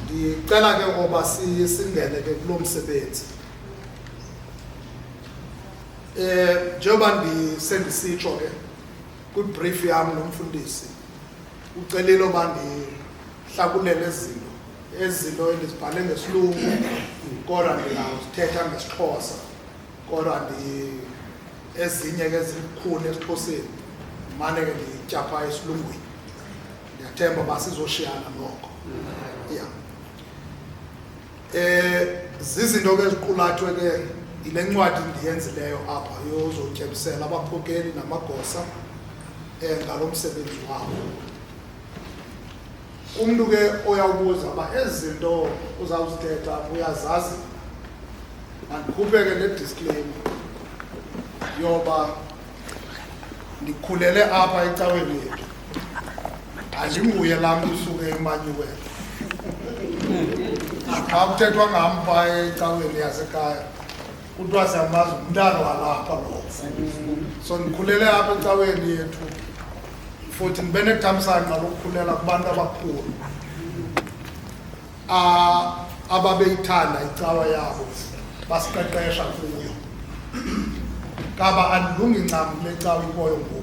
Ndicela ke ngoba singene ke kulo msebenzi. Njengoba ndisendisitsho ke kwibrief yam nomfundisi ucelile oba ndihlakulele ezinto endizibhale ngesilungu kodwa ndingazithetha ngesiXhosa kodwa ezinye ke zilikhulu esiXhoseni mane ke ndityapha esilungwini. Ndiyathemba uba sizoshiyana noko. Zizinto ke eziqulathwe ke yile ncwadi ndiyenzileyo apha yozotyebisela abakhokeli namagosa ngalo msebenzi wabo. Umntu ke oyawubuza uba ezi zinto uzawuzithetha uyazazi, mandikhuphe ke ne-disclaimer yoba ndikhulele apha ecaweni yethu. Andinguye laa mntu usuke eManyuwele. Xa kuthethwa ngam phaa ecaweni yasekhaya kuthiwa siyamazi umntana walapha lo. So ndikhulele apha ecaweni yethu futhi ndibe nethamsanqa lokukhulela kubantu abakhulu ababeyithanda icawa yabo basiqeqesha kuyo. Kaba andilungi ncam kule cawa ikhoyo ngoku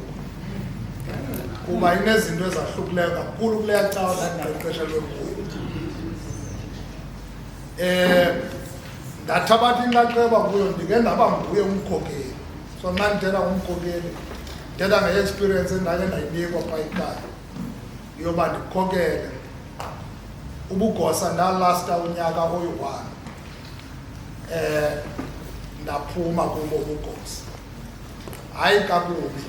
kuba inezinto ezahlukileyo kakhulu kule cawa ndandiqeqeshelwe kuyo. Ndathabatha inxaxheba kuyo ndike ndaba nguye umkhokeli. So mna ndithetha ngumkhokeli ndithetha nge-experience endake ndayinikwa phaa ekhaya yoba ndikhokele. Ubugosa ndalasta unyaka oyi-1 ndaphuma kubo ubugosa. Hayi kakubi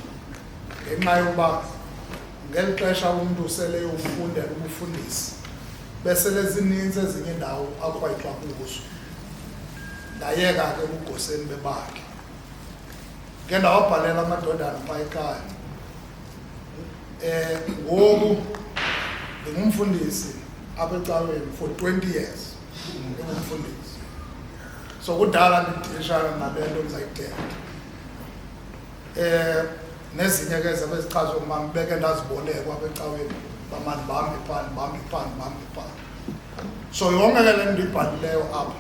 ngenxa yoba ngeli xesha umntu sele ufundela ubufundisi besele zininzi ezinye indawo akhwayithwa kuzo. Ndayeka ke ubugoseni bebakhe. Ke ndawabhalela amadodana phaa ekhaya. Ngoku ndingumfundisi apha ecaweni for 20 years ndingumfundisi. So kudala ndidishana nale nto ndizayithetha. Nezinye ke zabe zichazwe ukuba ngibeke ndazibolekwa apha ecaweni uba mandibambe phaa. So yonke ke le nto ndiyibhalileyo apha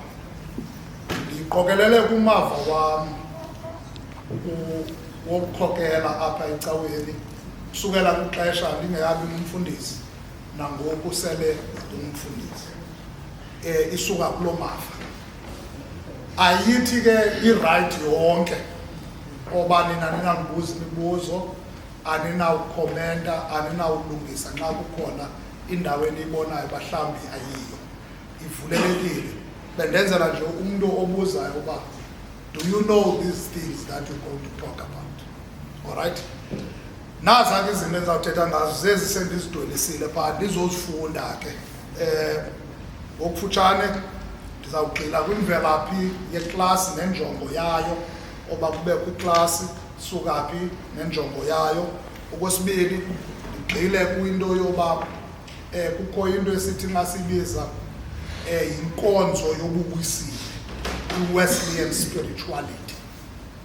ndiyiqokelele kumava wam wokukhokela apha ecaweni kusukela kwixesha ndingekabi ngumfundisi nangoku sele ndingumfundisi. Isuka kulo mava. Ayithi ke i-right yonke oba nina ninandibuza imibuzo, aninawukhomenta, aninawulungisa nxa kukhona indawo eniyibonayo mhlawumbi ayiyo. Ivulelekile. Bendenzela nje umntu obuzayo uba do you know these things that you're going to talk about? All right? Naza ke izinto endizawuthetha ngazo zezi sendizidwelisile phaa ndizozifunda ke. Ngokufutshane ndizawugxila kwimvelaphi yeklasi nenjongo yayo oba kubekho iklasi suka phi nenjongo yayo. Okwesibili ndigxile kwinto yoba kukho into esithi masibiza yinkonzo yobubusile, i-Wesleyan spirituality.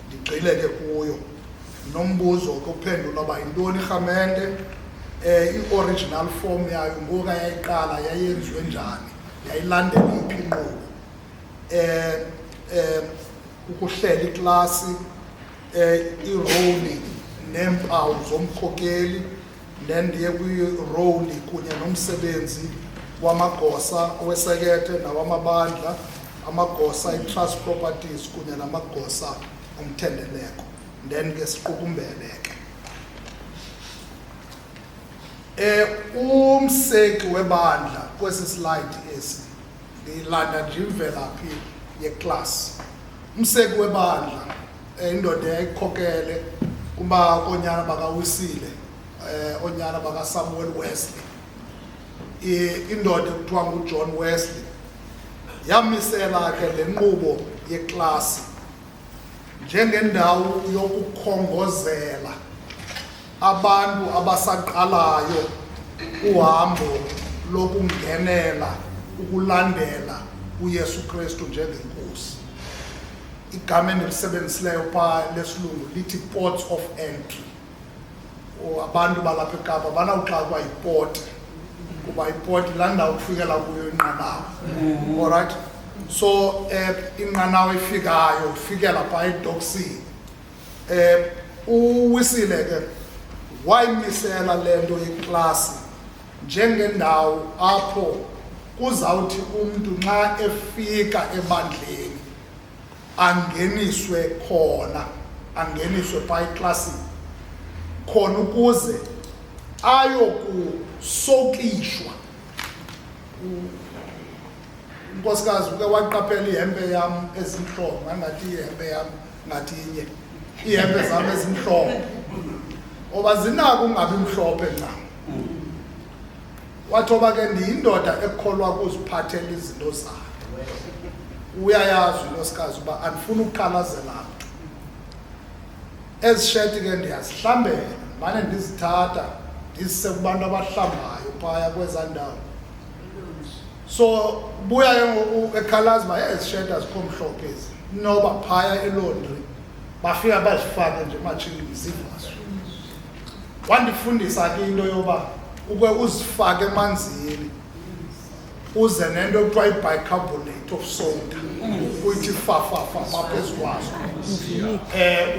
Ndigxile ke kuyo. Nombuzo kuphendula uba yintoni irhamente, i-original form yayo ngoku yayiqala yayenziwe njani, yayilandela iphi inkqubo, ukuhlela iklasi, iroli neempawu zomkhokeli, ndiye kwiroli kunye nomsebenzi wamagosa owesekethe nawamabandla, amagosa i-trust properties kunye namagosa omthendeleko. Then ke siqukumbele ke. Umseki webandla kwesi slide esi ndilanda nje imvelaphi yeklasi. Umseki webandla indoda yayikhokele kuba koonyana bakaWisile, oonyana bakaSamuel Wesley. Indoda ekuthiwa nguJohn Wesley yamisela ke le nkqubo yeklasi njengendawo yokukhongozela abantu abasaqalayo uhambo lokungenela ukulandela uYesu Kristu njengenkosi. Igama endilisebenzisileyo phaa lesilungu lithi ports of entry. Abantu balapha eKapa banawuxakwa yiport kuba ipoti laa ndawo kufikela kuyo inqanawa. Alright, so inqanawa ifikayo ifikela phaa edoksini. Uwisile ke wayimisela le nto yeklasi njengendawo apho kuzawuthi umntu nxa efika ebandleni angeniswe khona, angeniswe phaa eklasini khona ukuze ayokusokishwa. Unkosikazi uke waqaphela ihempe yam ezimhlophe, ngangathi ihempe yam ngathi inye, ihempe zam ezimhlophe oba zinako ungabi mhlophe ncam. Wathoba ke ndiyindoda ekholwa ukuziphathela izinto zakhe. Uyayazi unkosikazi uba andifuna ukukhalazela mntu. Ezi sheti ke ndiyazihlambela, mane ndizithatha ndizise kubantu abahlambayo phaya kwezaa ndawo. So buya ke ngoku ekhalaza uba ezi sheti azikho mhlophe ezi, noba phaya elondri bafika bazifake nje ematshini zivaswe. Wandifundisa ke into yoba ukwe uzifake emanzini uze nento ekuthiwa i-bicarbonate of soda uyithi fafafa maphezu kwazo,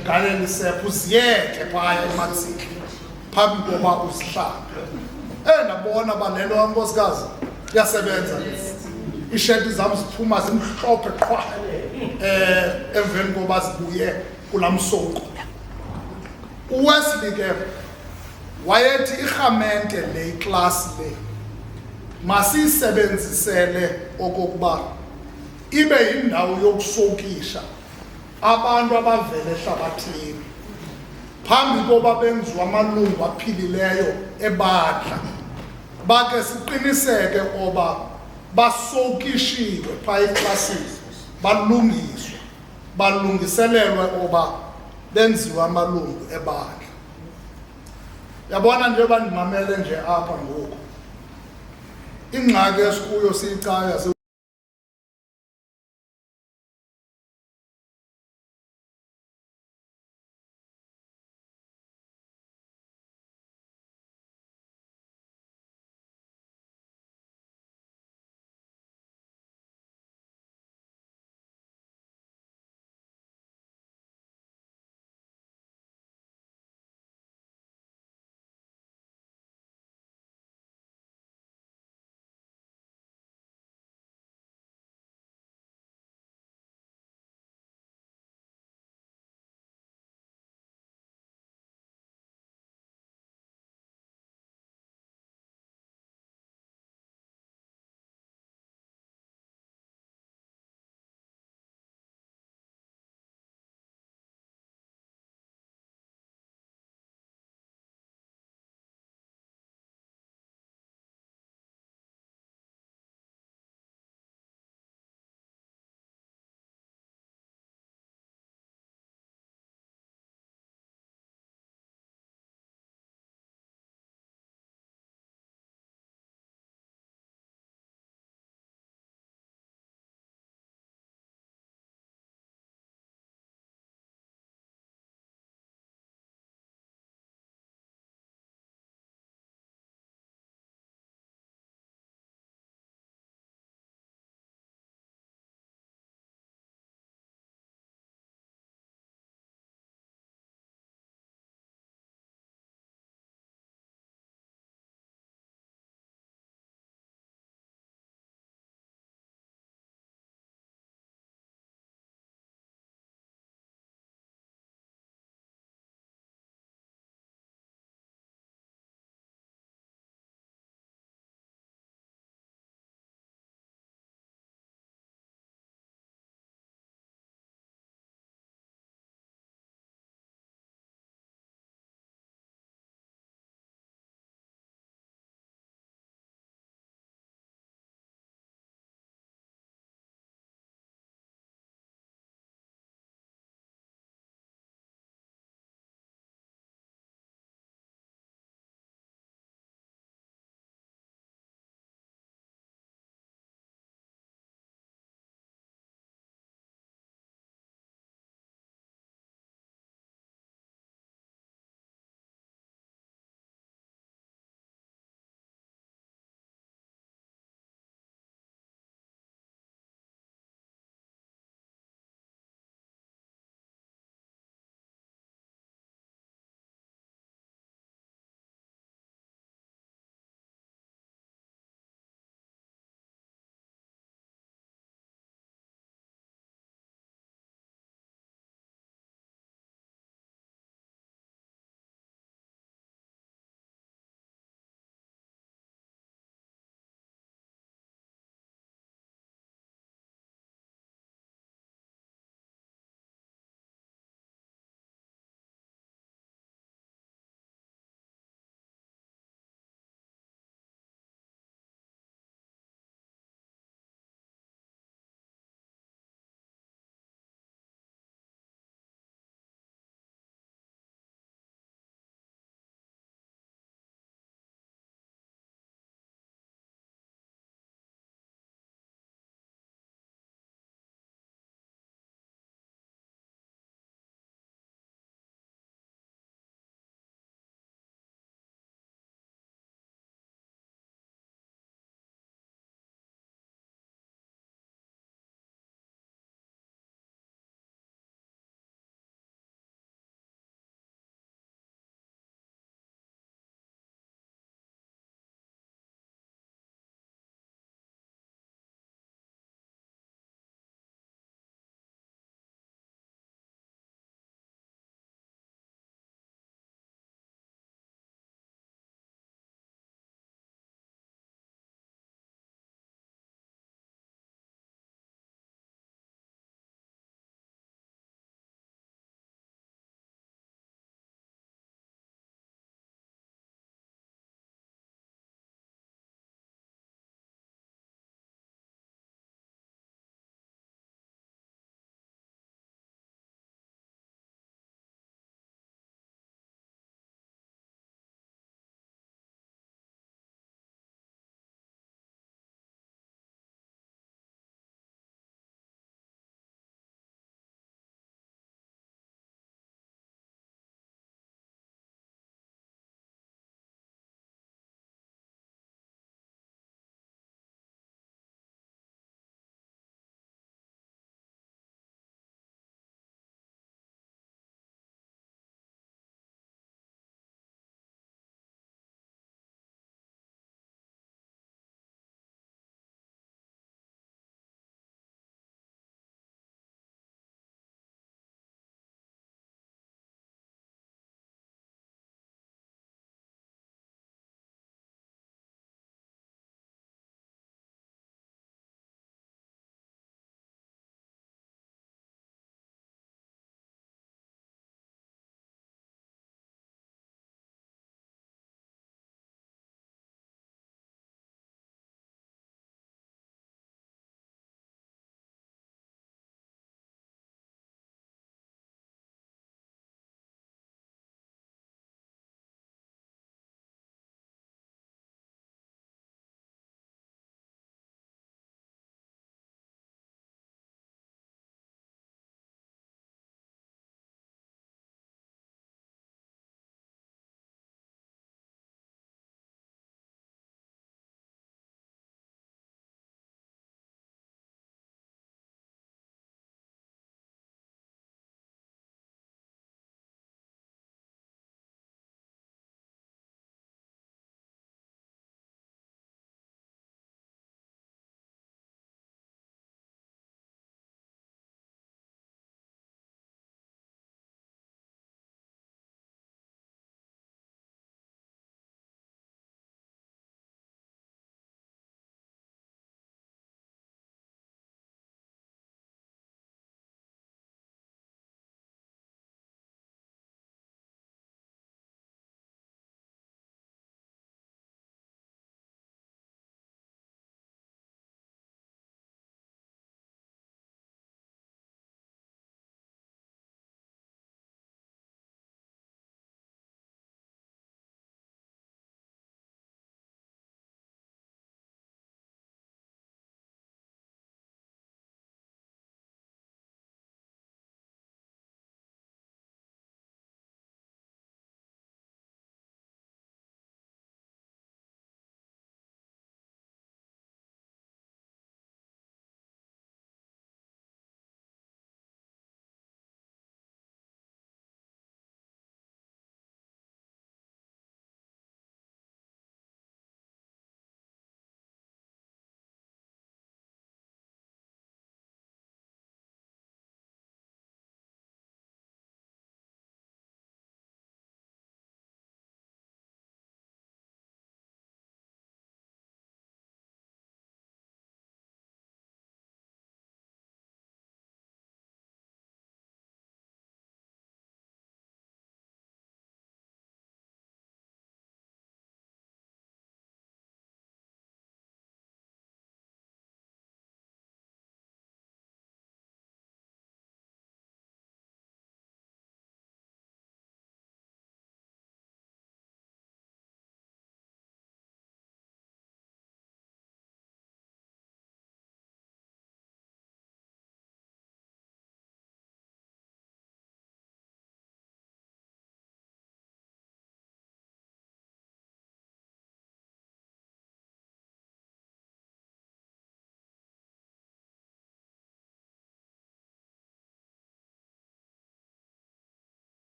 ugalele isepha uziyeke phaya emanzini phambi koba uzihlambe. Ndabona uba le nto kankosikazi iyasebenza. Iisheti zam ziphuma zimhlophe qhwa emveni koba zibuye kulaa msonko. uWesley ke wayethi irhamente le iklasi le masiyisebenzisele okokuba ibe yindawo yokusokisha abantu abavela ehlabathini phambi koba benziwa amalungu aphilileyo ebandla, bake siqiniseke oba basokishiwe phaa eklasini, balungiswe, balungiselelwe oba benziwe amalungu ebandla. Yabona njengoba ndimamele nje apha ngoku, ingxaki esikuyo siyicayo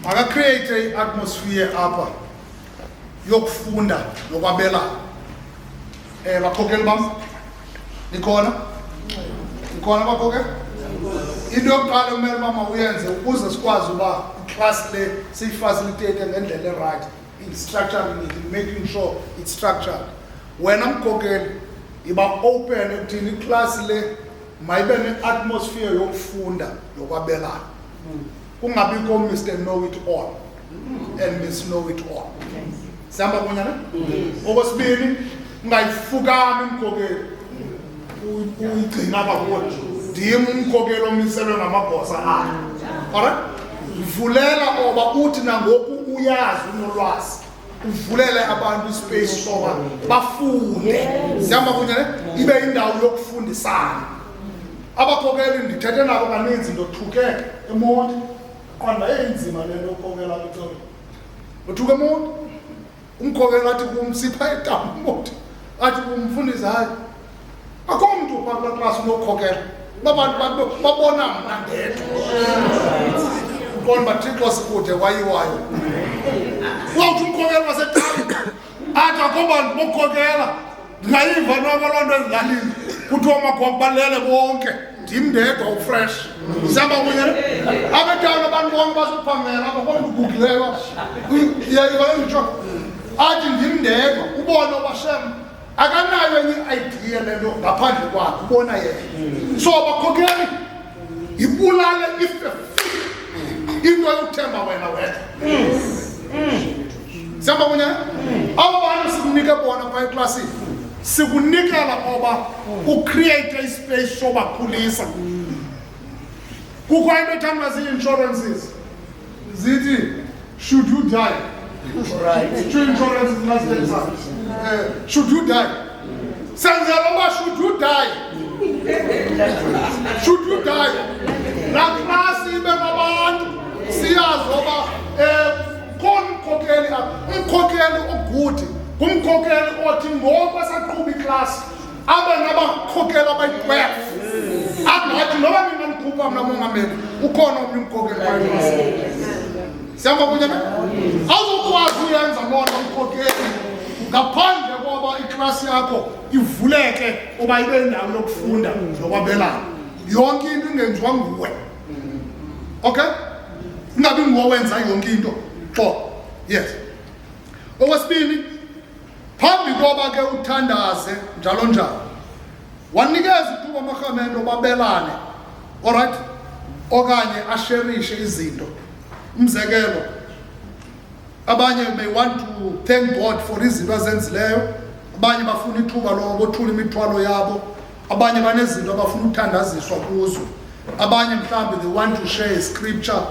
maka create atmosphere apha yokufunda nokwabelana. Bakhokeli bam nikhona bakhokeli? Into yokuqala kumele mama uyenze ukuze sikwazi uba iclass le siyifacilitate ngendlela right, in structuring it, in making sure it's structured. Wena mkhokeli iba open ekuthini iclass le mayibe ne-atmosphere yokufunda nokwabelana. Kungabikho Mr. Know It All and Miss Know It All. Sihamba kunye ne? Okwesibini, ungayifukami mkhokeli uyigcina apha kuwe. Ndim umkhokeli omiselwe ngamagosa akhe. Alright? Vulela oba uthi nangoku uyazi unolwazi. Uvulele abantu ispace soba bafunde. Sihamba kunye ne? Ibe indawo yokufundisana. Abakhokeli ndithethe nabo kaninzi ndothuke eMonti. Qonda enzima lento yokhokela Victoria. Uthuke eMonti. Umkhokeli athi kumsipha eTambo eMonti. Athi kumfundisa hayi. Akho umuntu phaa class unokhokela. Babantu babona mna ndedwa. Qonda Thixo sikude wayiwayo. Wawuthi umkhokeli waseTambo. Athi akho bantu bokhokela. Ngayiva noko loo nto ezilalini. Kuthiwa amagogo balele bonke. Ndim ndedwa ufresh. Sihamba kunye ne? Abantwana abantu bonke bazophangela apha konke ugugileyo. Yayitsho. Athi ndim ndedwa ubone obashem. Akanayo enye idea lento ngaphandle kwakhe ubona yena. So bakhokeli ibulale ife into yokuthemba wena wedwa. Sihamba kunye ne? Abo bantu sikunike bona phaa eklasini. Sikunikela oba ucreate ispace sobakhulisa. Kukho into ethandwa zii-insurances zithi should you die, right? Two insurances last day, should you die, senzela oba should you die, should you die. La class ibe ngabantu siyazi oba umkhokeli ogudi kumkhokeli othi ngoba saqhuba iclass abe nabakhokeli abayi-12 angathi noba mina ndikhupha mna mongameli ukhona omnye umkhokeli wayeclass. Sihamba kunye ne? Awuzokwazi uyenza loo nto umkhokeli ngaphandle koba iclass yakho ivuleke oba ibe indawo yokufunda nokwabelana. Yonke into ingenziwa nguwe. Okay? Ingabi nguwe wenza yonke into. Yes. Okwesibini, phambi koba ke uthandaze njalo njalo, wanikeza ithuba amarhamento babelane, alright, okanye asherishe izinto. Umzekelo, abanye may want to thank God for izinto azenzileyo, abanye bafuna ithuba lokuthula imithwalo yabo, abanye banezinto abafuna uthandaziswa kuzo, abanye mhlawumbe they want to share a scripture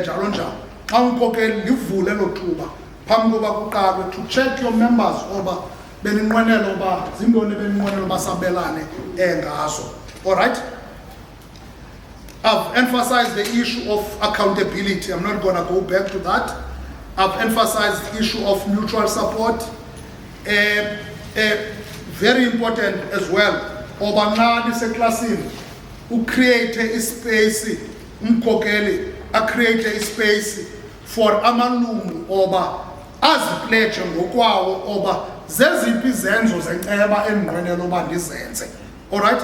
njalo njalo. Xa umkhokeli livule lo thuba phambi koba kuqalwe to check your members oba beninqwenela uba zintoni beninqwenela uba sabelane ngazo. Alright? I've emphasized the issue of accountability. I'm not going to go back to that. I've emphasized the issue of mutual support. Very important as well. Oba nxa niseklasini ucreate ispace, umkhokeli create ispace for amalungu oba azipledge ngokwawo oba zeziphi izenzo zenceba endinqwenela uba ndizenze. Alright?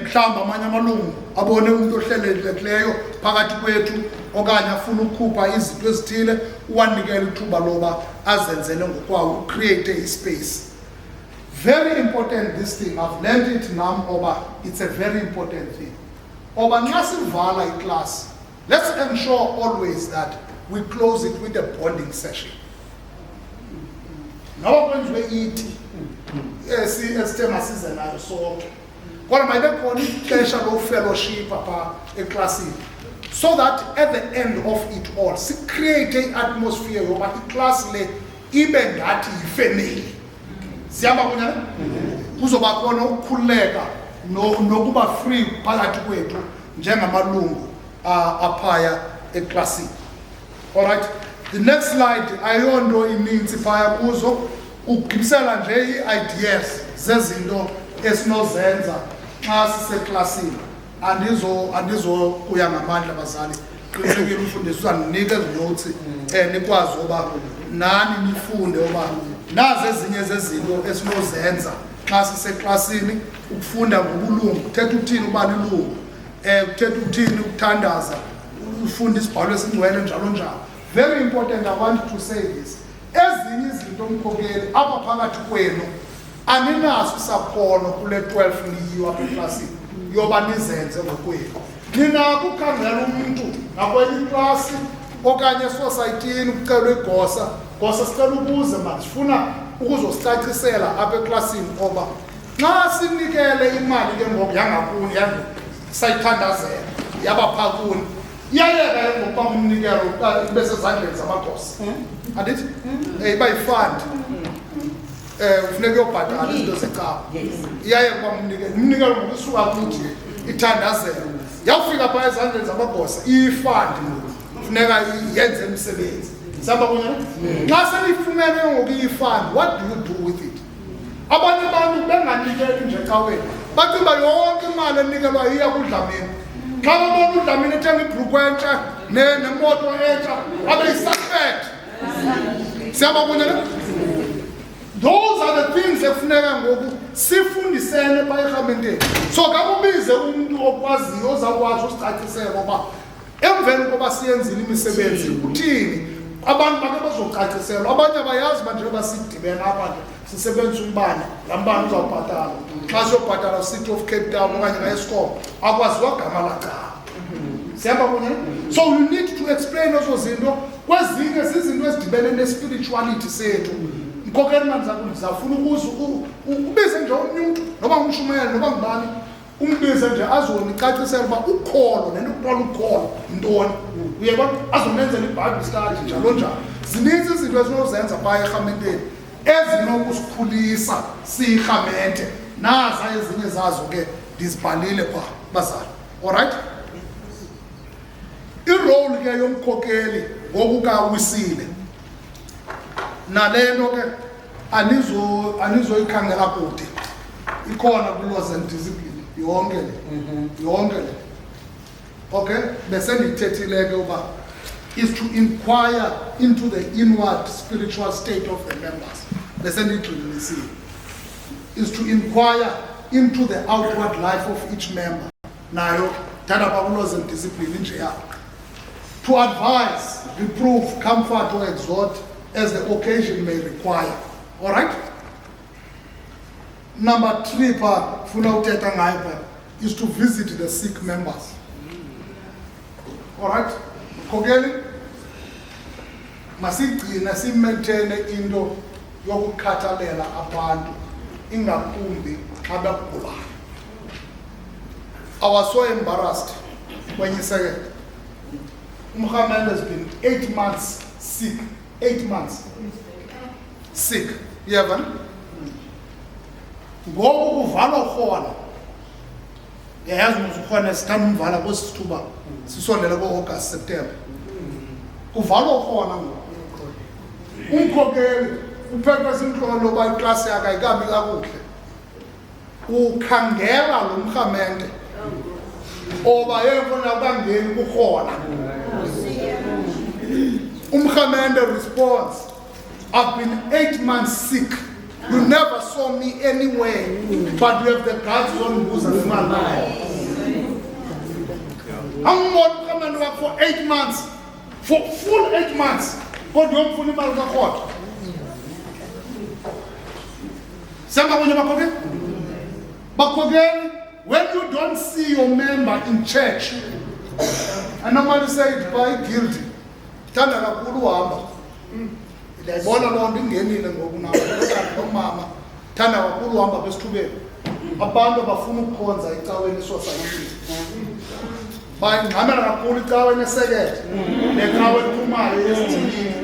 Mhlawumbi amanye amalungu abone umuntu ohlelelekileyo phakathi kwethu okanye afuna ukukhupha izinto ezithile uwanikele ithuba loba azenzele ngokwawo, create a space. Very important this thing. I've learned it now oba it's a very important thing. Oba nxa sivala iclass, let's ensure always that we close it with a bonding session. Noba kwenziwe ithi esithe masize nayo sonke, kodwa mayibe khona ixesha lofellowship apha eklasini, so that at the end of it all create an atmosphere yoba iclass le ibe ngathi yifamily. Sihamba kunye ne? Kuzoba khona ukukhululeka nokuba free phakathi kwethu njengamalungu aphaya eklasini. Alright? The next slide ayonto ininzi phaya kuzo, ukugibisela nje ii-ideas zezinto esinozenza xa siseklasini. Andizokuya ngamandla bazali qiniseke umfundisi uzaninika notes nikwazi oba nani nifunde oba nazi ezinye zezinto esinozenza xa siseklasini ukufunda ngobulungu uthetha uthini ubani ilungu uthetha uthini ukuthandaza ufunda isibhalo esingcwele njalo njalo. Very important. I want to say this. Ezinye izinto umkhokeli apha phakathi kwenu aninaso isakhono kule 12 niyiwa apha eklasini yoba nizenze ngokwenu. Ninako ukhangela umuntu nakwenye iklasi okanye esosayitini ucelwe igosa sicela ukuze manje sifuna ukuzosicacisela apha eklasini oba xa sinikele imali ke ngoku yangakuni sayithandazela yabapha kuni iyayeka ke ngokuba umnikelo ibe sezandleni zamagosa andithi iba yifund ufuneka uyobhatala izinto zecawa iyayeka uba umnikelo ngokusuka kuthi ithandazela yawufika phaa ezandleni zamagosa iyifund funeka yenze imisebenzi sihamba kunye xa seniyifumene ngokuyifund what do you do with it? Abanye abantu benganikeli nje caweni bacinga yonke imali enikelwa iya kudlamini. Xa babona udlamini ethenga ibhruku entsha nemoto entsha abe yi-suspect. Sihamba kunye those are the things ekufuneka ngoku sifundisene phaa erhamenteni. So kakubize umuntu okwaziyo ozawukwazi usicacisela uba emveni koba siyenzile imisebenzi uthini abantu bakhe bazocaciselwa. Abanye abayazi manje basidibena apha nje sisebenza umbane laa mbane uzawubhatala xa siyobhatala City of Cape Town okanye ngaEskom akwaziwa gama lacala. Sihamba kunye. So you need to explain ezo zinto. Kwezinye zizinto ezidibene nespirituality sethu. Mkhokeli manje ndizafuna ukuze ubize nje omnye umntu noba ngumshumayeli noba ngubani umbize nje azonicacisela uba ukholo nento kuthiwa ukholo yintoni. Uyeba azonenzela iBible study njalo njalo. Zininzi izinto esinozenza phaa erhamenteni ezinokusikhulisa siyirhamente. Naza ezinye zazo ke ndizibhalile phaa bazali. Alright? Irole ke yomkhokeli ngokukawisile nale nto ke anizoyikhangela kude ikhona ku-laws and discipline yonke le okay bese ndiyithethile ke uba is to inquire into the inward spiritual state of the members. Bese ndiyigxininisile is to inquire into the outward life of each member. Nayo thatha phaa ku-laws and discipline injeya. To advise, reprove, comfort or exhort as the occasion may require. All right? Number 3 funa uthetha ngayo pha is to visit the sick members. All right? Mkhokeli masigcine simaintaine into yokukhathalela abantu ingakumbi xa begulayo. I was so embarrassed when you said Muhammad has been 8 months sick. 8 months sick. Yeva? Ngoku kuvalwa khona. Yayazi ukhona sithanda umvala kwesithuba sisondela ko-August September. Kuvalwa khona ngoku. Umkhokeli uphepha sinhlolo ba iklasi yakhe ayikabi kakuhle. Ukhangela lo mrhamente oba yefuna ukangeni kukhona. Umrhamente response, I've been 8 months sick. You never saw me anywhere, but you have the guts on Buza Small. I'm not coming work for 8 months, for full 8 months. But you don't put him out. Somebody but when you don't see your member in church, and nobody say it by guilty. Thanda kakhulu uhamba. Ndiyayibona loo nto ingenile ngoku nomama. Thanda kakhulu uhamba besithubeni. Abantu abafuna ukukhonza icaweni esosayitini. Bayingxamela kakhulu icaweni esekethe. Necawe ephumayo esithilini.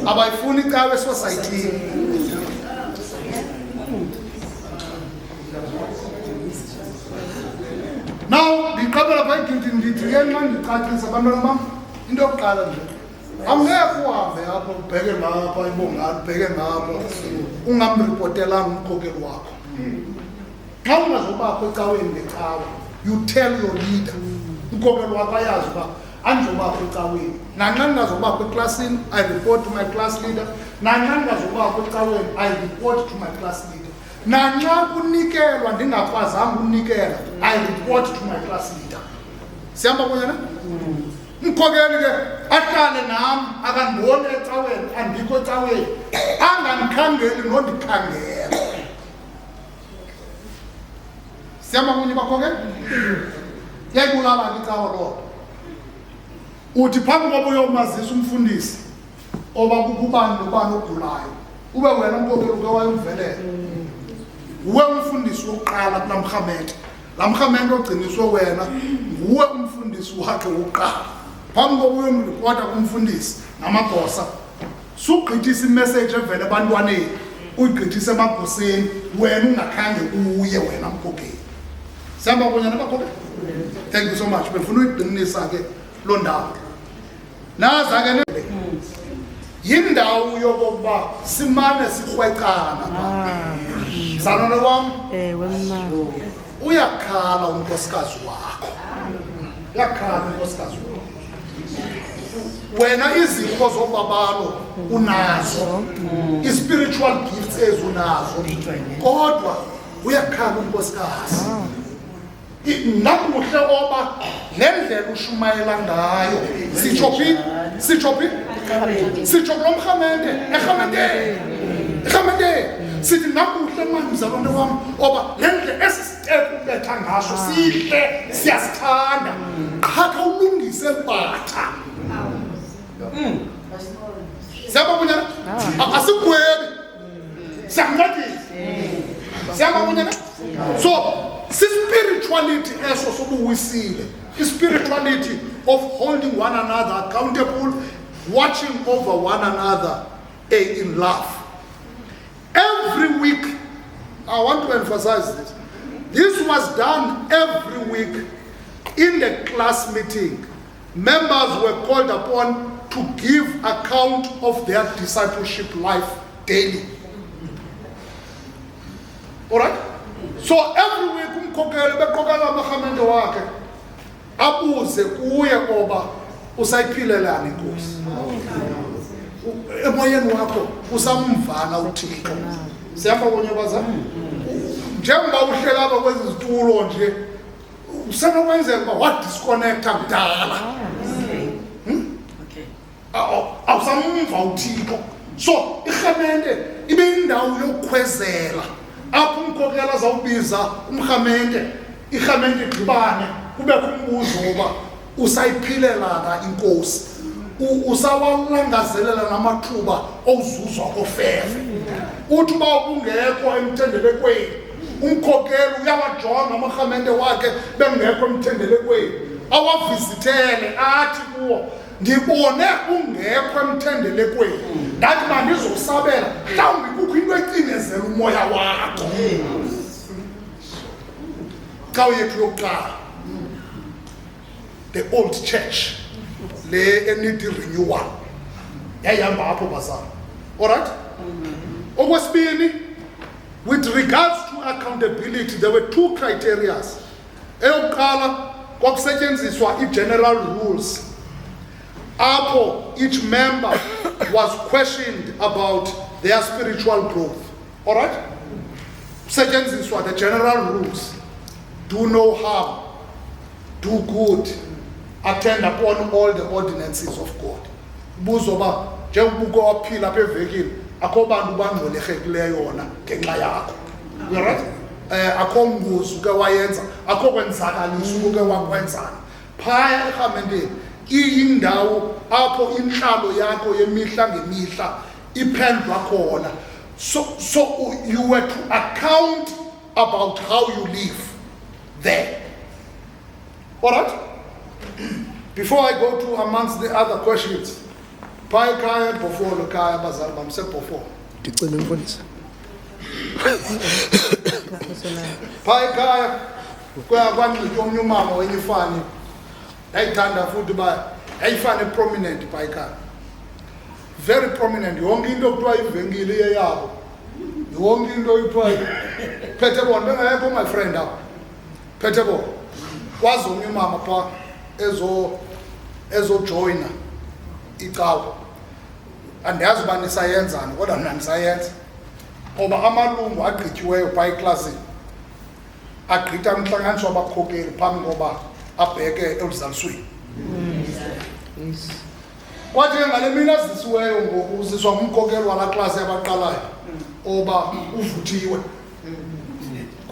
Abayifuni icawe esosayitini. Now, ndiqabela phaa iginti ndithi ke nxa ndicacisa abantwana bam into yokuqala nje angekho uhambe apho ubheke ngapha ibongani ubheke ngapha ungamripotelanga umkhokeli wakho. Xa ungazobakho ecaweni ngecawa you tell your leader umkhokeli wakho ayazi uba andizobakho ecaweni. Nanxa ndingazobakho eklasini, I report to my class leader. Nanxa ndingazobakho ecaweni, I report to my class leader. Nanxa kunikelwa ndingakwazanga unikela, I report to my class leader. Sihamba kunye na? Mkhokeli ke ahlale nami akandibone ecaweni, andikho ecaweni, angandikhangeli nondikhangela. Sihamba kunye bakhokeli? Yayibulala icawa lo. Uthi phambi koba uyomazisa umfundisi oba kukubani nobani ogulayo, ube wena mkhokeli uke wayemvelela. Uwe umfundisi wokuqala kula mrhamente. La mrhamente ogciniswe wena nguwe umfundisi wakhe wokuqala. Phambi koba uyomripota kumfundisi namagosa, sugqithisa imessage evele ebantwaneni, uyigqithise emagoseni, wena ungakhange uye wena mkhokeli. Sihamba kunye nabakhokeli? Thank you so much. Befuna uyiqinisa ke lo ndawo. Naza ke yindawo yokuba simane sikrwecana pha. Sanona wam? Wemna. Uyakhala unkosikazi wakho. Uyakhala unkosikazi wakho. Wena izipho zobabalo unazo. I-spiritual gifts ezunazo. Kodwa uyakhala unkosikazi. Nakuhle oba lendlela ushumayela ngayo. Sitshophi? Sitsho kulo mrhamente, erhamente. Sithi nakuhle manje mzalwane wam oba lendlela esisitepu ubetha ngaso sihle, siyasithanda. Qhakha ulungise batha. Siyaba kunyana? Asigwebi. Siyakuncedisa. Siyaba kunyana? So, spirituality eso sobuwisile. Spirituality of holding one another accountable, watching over one another in love. Every week, I want to emphasize this. This was done every week in the class meeting. Members were called upon to give account of their discipleship life daily. All right? So every week umkhokeli beqokela amarhamente wakhe abuze kuye oba usayiphilelana inkosi. Emoyeni wakho usamvana uThixo. Siyapha kunye bazana. Njengoba uhlela apha kwezi zitulo nje usenokwenzeka uba wadisconnecta kudala. Awusamva uThixo. So irhamente ibe yindawo yokukhwezela. Apho umkhokeli azawubiza umrhamente, irhamente igqibane, kubekho umbuzo oba usayiphilelana inkosi. Usawalangazelela namathuba owuzuzwa kofefe. Uthi uba ungekho emthendelekweni, umkhokeli uyawajonga amarhamente wakhe bengekho emthendelekweni, awavizithele athi kuwo, ndibone ungekho emthendelekweni, ndathi mandizosabela mhlawumbi kukho into ecinezela umoya wakho. Xa yethu yokuqala, the old church, le enidi renewal, yayihamba apho bazana. All right? Okwesibini, with regards to accountability, there were two criteria. Eyokuqala kwakusetyenziswa i-general rules. Apho each member was questioned about their spiritual growth. All right? Setyenziswa the general rules. Do no harm, do good, attend upon all the ordinances of God. Buzoba njengoba waphila apha evekini, akho bantu bangcwelekekileyo yona ngenxa yakho. You right? Akho mbuzo uke wayenza, akho kwenzakaliso uke wakwenzana. Phaya erhamenteni iyindawo apho inhlalo yakho yemihla ngemihla iphendwa khona. So you were to account about how you live there. All right? Before I go to amongst the other questions, Pai Kaya before the Kaya Bazar Bamse before. Pai Kaya, kwa kwani mama wenye fani, ayithanda futhi ba ayifane prominent Pai Kaya. Very prominent. Yonke into kuthiwa ivenkile yabo. Yonke into kuthiwa Peterbon bengekho my friend apha. Peterbon. Kwazi umama pha ezojoyina icawa. Andiyazi uba nisayenzani kodwa mna ndisayenza. Ngoba amalungu agqityiweyo phaa eklasini agqitha umhlanganiso wabakhokeli phambi koba abheke eluzalisweni. Kwathi ngale mini azisiweyo ngoku uziswa ngumkhokeli walaa klasi yabaqalayo oba uvuthiwe.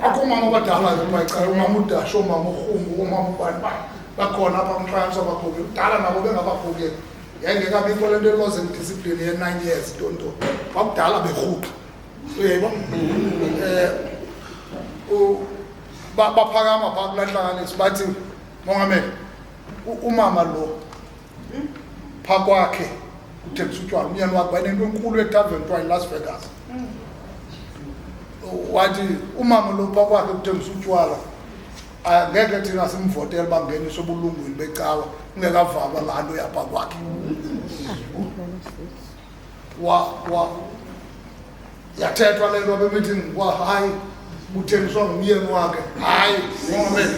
Kwakho umama abadalayo bayicala, umama uDasho, umama uRhungu, umama ubani bakhona apha kumhlanganiso wabakhokeli. Kudala nabo bengabakhokeli. Yayingekabikho le nto i-laws and discipline ye-9 years tonto. Kwakudala berhuqa. Uyayibona? Baphakama phaa kulaa ntlanganiso bathi, Mongameli, umama lo phaa kwakhe uthengisa utywala, umyeni wakhe wayinento enkulu etaveni kuthiwa yiLas Vegas. Wathi umama lo phaa kwakhe uthengisa utywala ngeke thina simvotele bangeniswe ebulungwini becawa kungekavalwa laa nto yaphaa kwakhe. Yathethwa le nto bemithingi hayi kuthengiswa ngumyeni wakhe. Hayi Mongameli,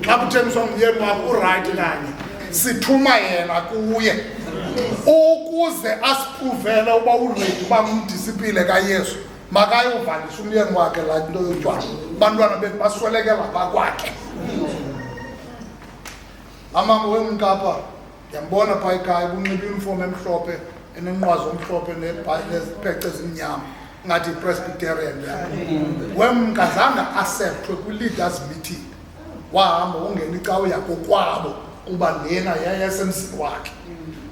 xa kuthengiswa ngumyeni wakhe urayithi kanye sithuma yena kuye ukuze asipruvele uba uredi uba ngumdisipile kaYesu makayovalisa umyeni wakhe laa nto yotywala. Abantwana bethu baswelekela phaa kwakhe. Amama wemkapha ndiyambona phaa ekhaya bunxiba iyunifomu emhlophe enenqwazi omhlophe nezipece ezimnyama ngathi Presbyterian. Wemkazange asepthwe kwi-leaders meeting, wahamba wongena icawa yakokwabo kuba lena yayasemzini wakhe.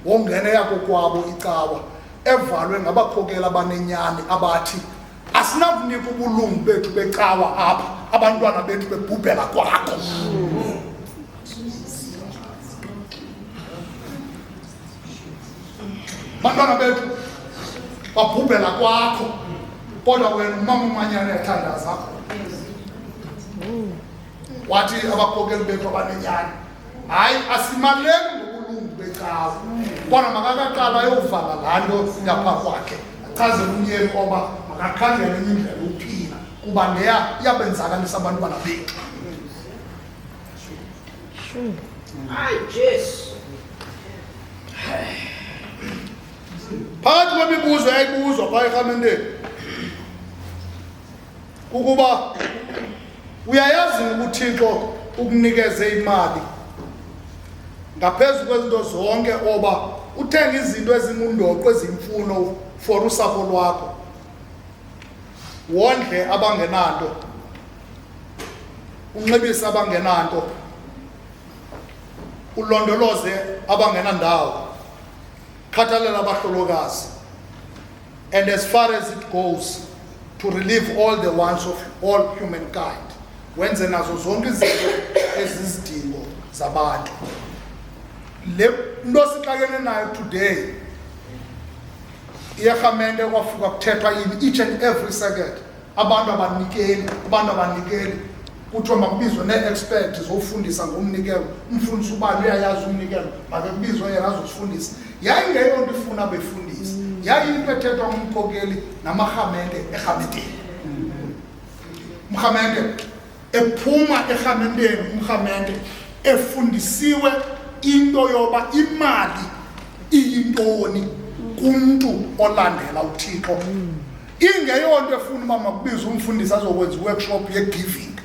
Wongena yakokwabo icawa evalwe ngabakhokeli abanenyani abathi asinakunika ubulungu bethu becawa apha, abantwana bethu bebhubhela kwakho. Abantwana bethu babhubhela kwakho, kodwa wena umama umanyana yathandaza. Wathi abakhokeli bethu abanenyani, hayi asimaleki ngobulungu becawa, kodwa makakaqala ayovala laa nto yaphaa kwakhe, achazele umyeni oba makakhangele enye indlela yokuphila kuba leya iyabenzakalisa abantwana bethu. Hayi Jesu. Phakathi kwemibuzo yayibuzwa phaa erhamenteni kukuba uyayazi uThixo ukunikeze imali ngaphezu kwezinto zonke oba uthenga izinto ezingundoqo ezimfuno for usapho lwakho, wondle abangenanto, unxibise abangenanto, ulondoloze abangenandawo, khathalela abahlolokazi, and as far as it goes to relieve all the wants of all humankind, wenze nazo zonke izinto ezizidingo zabantu. Le nto sixakene nayo today iyarhamente kwafika kuthethwa yini each and every second, abantu abanikeli kuthiwa makubizwe nee-expert zofundisa ngomnikelo. Umfundisi ubani uyayazi umnikelo, makebizwe yena azosifundisa. Yayingeyo nto ifuna befundisa, yayinto ethethwa ngumkhokeli namarhamente erhamenteni. Umrhamente ephuma erhamenteni, umrhamente efundisiwe into yoba imali iyintoni kumntu olandela uThixo. Ingeyonto efuna uba makubizwe umfundisi azokwenza i-workshop ye-giving.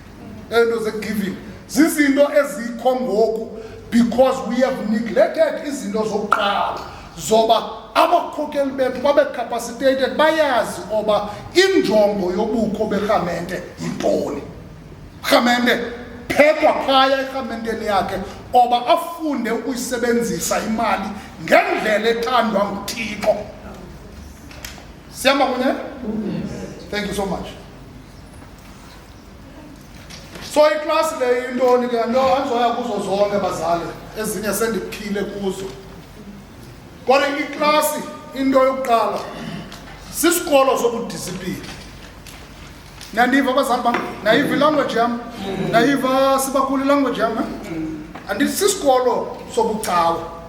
Ento ze-giving zizinto ezikho ngoku because we have neglected izinto zokuqala zoba abakhokeli bethu babe capacitated, bayazi oba injongo yobukho berhamente yintoni. Rhamente phekwa phaya erhamenteni yakhe oba afunde ukuyisebenzisa imali ngendlela ethandwa nguThixo. Siyama kunye? Thank you so much. So iklasi le yintoni ke? Nto andizoya kuzo zonke bazali, ezinye sendiphile kuzo. Kodwa iklasi into yokuqala sisikolo sobudisipline. Nandiva abazali bam, nayiva ilanguage yam, nayiva sibakhulu ilanguage yam, andithi sisikolo sobucawa.